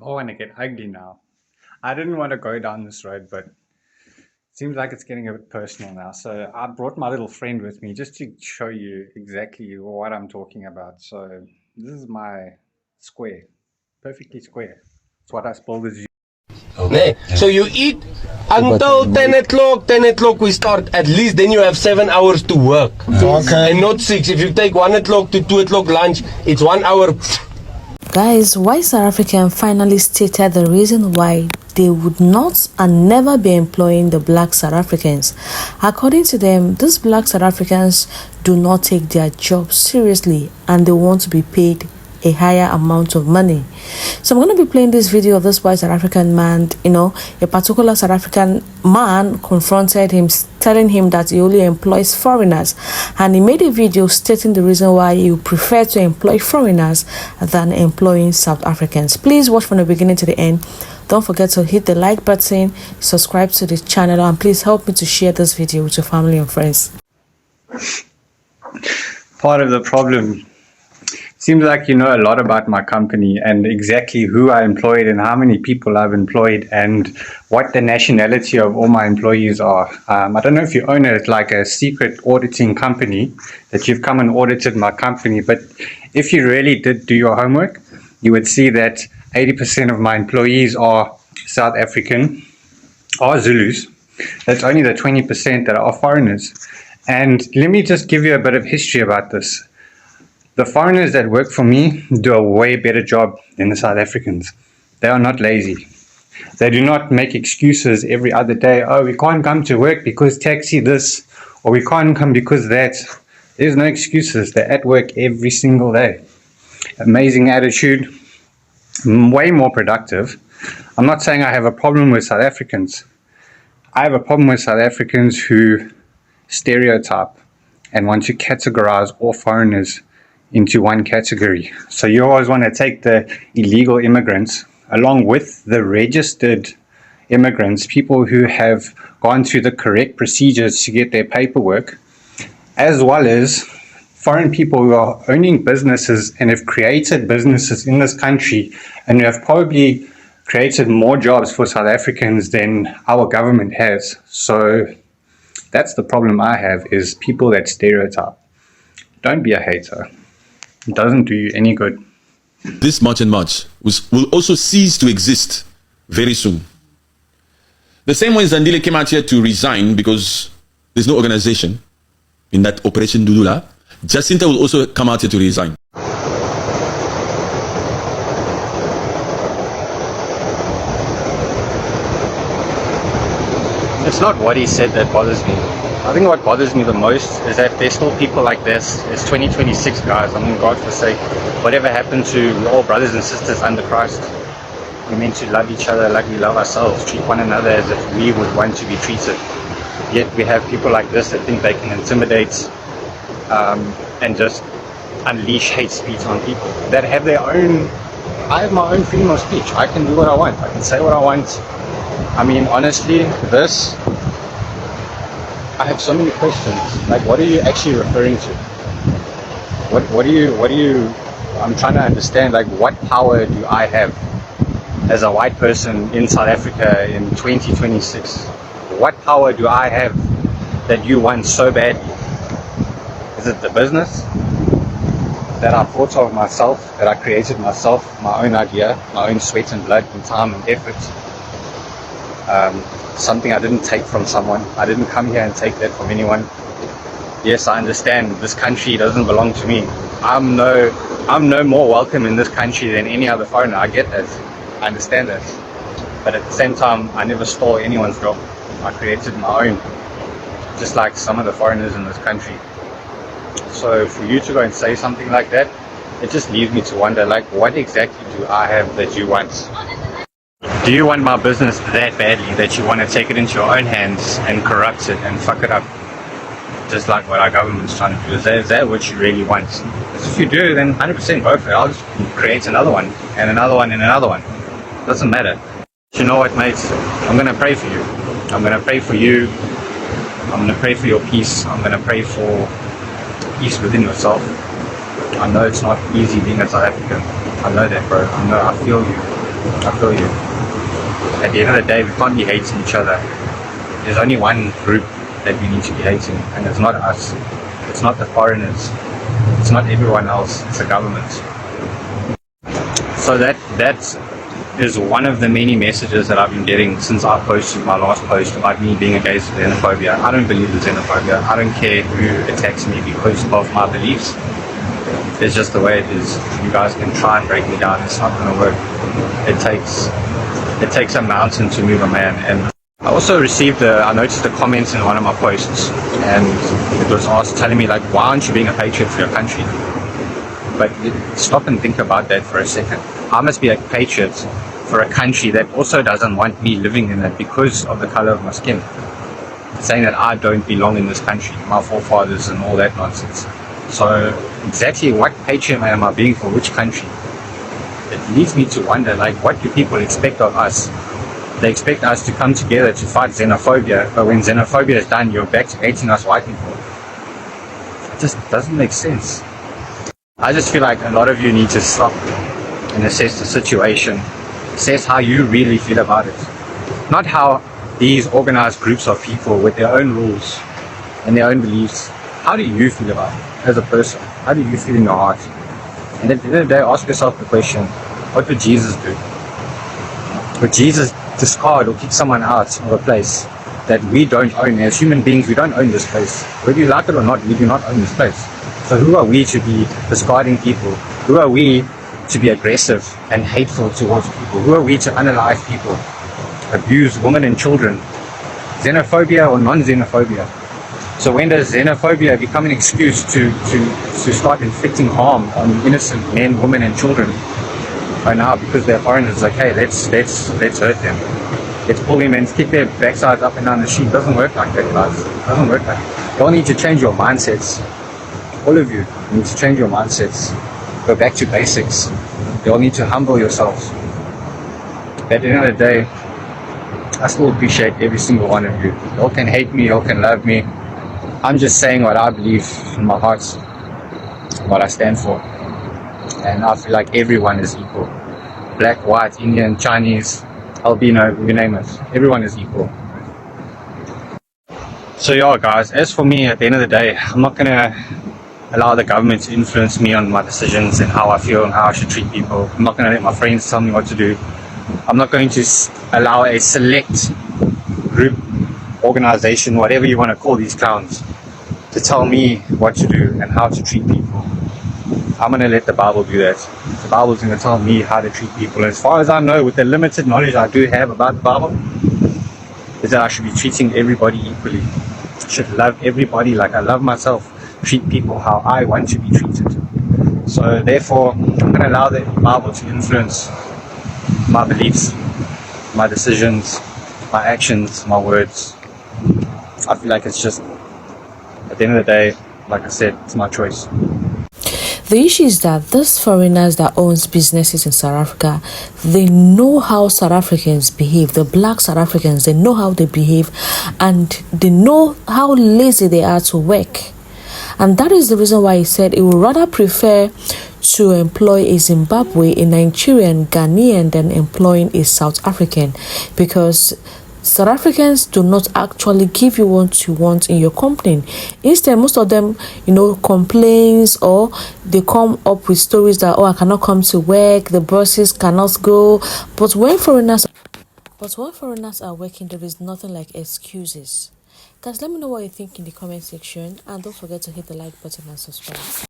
all want to get ugly now. I didn't want to go down this road, but it seems like it's getting a bit personal now. So I brought my little friend with me just to show you exactly what I'm talking about. So this is my square, perfectly square. It's what I spilled as you. Okay. So you eat until 10 o'clock, 10 o'clock we start. At least then you have 7 hours to work. Okay. And not 6. If you take 1 o'clock to 2 o'clock lunch, it's 1 hour. Guys, White South African finally stated the reason why they would not and never be employing the black South Africans. According to them, these black South Africans do not take their job seriously and they want to be paid a higher amount of money. So I'm going to be playing this video of this white South African man. A particular South African man confronted him, telling him that he only employs foreigners, and he made a video stating the reason why he would prefer to employ foreigners than employing South Africans. Please watch from the beginning to the end. Don't forget to hit the like button, subscribe to the channel, and please help me to share this video with your family and friends. Part of the problem. Seems like you know a lot about my company and exactly who I employed and how many people I've employed and what the nationality of all my employees are. I don't know if you own it. It's like a secret auditing company that you've come and audited my company. But if you really did do your homework, you would see that 80% of my employees are South African, are Zulus. That's only the 20% that are foreigners. And let me just give you a bit of history about this. The foreigners that work for me do a way better job than the South Africans. They are not lazy. They do not make excuses every other day. Oh, we can't come to work because taxi this, or we can't come because that. There's no excuses. They're at work every single day. Amazing attitude, way more productive. I'm not saying I have a problem with South Africans. I have a problem with South Africans who stereotype and want to categorize all foreigners into one category. So you always want to take the illegal immigrants along with the registered immigrants, people who have gone through the correct procedures to get their paperwork, as well as foreign people who are owning businesses and have created businesses in this country and who have probably created more jobs for South Africans than our government has. So that's the problem I have, is people that stereotype. Don't be a hater. It doesn't do you any good. This much and much will also cease to exist very soon. The same way Zandile came out here to resign because there's no organization in that Operation Dudula, Jacinta will also come out here to resign. It's not what he said that bothers me. I think what bothers me the most is that there's still people like this. It's 2026, guys. I mean, God forsake, whatever happened to, we're all brothers and sisters under Christ. We're meant to love each other like we love ourselves, treat one another as if we would want to be treated. Yet we have people like this that think they can intimidate and just unleash hate speech on people that have their own. I have my own freedom of speech. I can do what I want. I can say what I want. I mean, honestly, this, I have so many questions. Like, what are you actually referring to? What do you, I'm trying to understand, like, what power do I have as a white person in South Africa in 2026? What power do I have that you want so badly? Is it the business that I thought of myself, that I created myself, my own idea, my own sweat and blood and time and effort? Something I didn't take from someone. I didn't come here and take that from anyone. Yes, I understand this country doesn't belong to me. I'm no more welcome in this country than any other foreigner. I get that. I understand that. But at the same time, I never stole anyone's job. I created my own, just like some of the foreigners in this country. So for you to go and say something like that, it just leaves me to wonder, like, what exactly do I have that you want? Do you want my business that badly that you want to take it into your own hands and corrupt it and fuck it up? Just like what our government's trying to do. Is that what you really want? Because if you do, then 100% go for it. I'll just create another one and another one and another one. Doesn't matter. You know what, mates? I'm going to pray for you. I'm going to pray for you. I'm going to pray for your peace. I'm going to pray for peace within yourself. I know it's not easy being a South African. I know that, bro. I know, I feel you. I feel you. At the end of the day, we can't be hating each other. There's only one group that we need to be hating, and it's not us. It's not the foreigners. It's not everyone else. It's the government. So that is one of the many messages that I've been getting since I posted my last post about me being against xenophobia. I don't believe in xenophobia. I don't care who attacks me because of my beliefs. It's just the way it is. You guys can try and break me down. It's not going to work. It takes a mountain to move a man. And I also I noticed a comment in one of my posts, and it was asked, telling me like, why aren't you being a patriot for your country? But stop and think about that for a second. I must be a patriot for a country that also doesn't want me living in it because of the color of my skin. Saying that I don't belong in this country, my forefathers and all that nonsense. So exactly what patriot am I being for which country? It leads me to wonder, like, what do people expect of us? They expect us to come together to fight xenophobia, but when xenophobia is done, you're back to hating us white people. It just doesn't make sense. I just feel like a lot of you need to stop and assess the situation. Assess how you really feel about it. Not how these organized groups of people with their own rules and their own beliefs, how do you feel about it as a person? How do you feel in your heart? And at the end of the day, ask yourself the question, what would Jesus do? Would Jesus discard or kick someone out of a place that we don't own? As human beings, we don't own this place. Whether you like it or not, we do not own this place. So who are we to be discarding people? Who are we to be aggressive and hateful towards people? Who are we to unalive people, abuse women and children? Xenophobia or non-xenophobia? So when does xenophobia become an excuse to start inflicting harm on innocent men, women and children? Right now, because they're foreigners, like, hey, let's hurt them. Let's pull them and kick their backsides up and down the street. Doesn't work like that, guys. It doesn't work like that. You all need to change your mindsets. All of you need to change your mindsets. Go back to basics. You all need to humble yourselves. At the end of the day, I still appreciate every single one of you. You all can hate me, you all can love me. I'm just saying what I believe in my heart, what I stand for. And I feel like everyone is equal. Black, white, Indian, Chinese, albino, you name it. Everyone is equal. So yeah, guys, as for me, at the end of the day, I'm not going to allow the government to influence me on my decisions and how I feel and how I should treat people. I'm not going to let my friends tell me what to do. I'm not going to allow a select group, organization, whatever you want to call these clowns, to tell me what to do and how to treat people. I'm going to let the Bible do that. The Bible's going to tell me how to treat people. As far as I know, with the limited knowledge I do have about the Bible, is that I should be treating everybody equally. I should love everybody like I love myself. Treat people how I want to be treated. So therefore, I'm going to allow the Bible to influence my beliefs, my decisions, my actions, my words. I feel like it's just, at the end of the day, like I said, it's my choice. The issue is that these foreigners that owns businesses in South Africa, they know how South Africans behave. The black South Africans, they know how they behave, and they know how lazy they are to work. And that is the reason why he said he would rather prefer to employ a Zimbabwe, a Nigerian, Ghanaian than employing a South African, because South Africans do not actually give you what you want in your company. Instead, most of them, complains, or they come up with stories that, I cannot come to work, the bosses cannot go. But when foreigners are working, there is nothing like excuses. Guys, let me know what you think in the comment section, and don't forget to hit the like button and subscribe.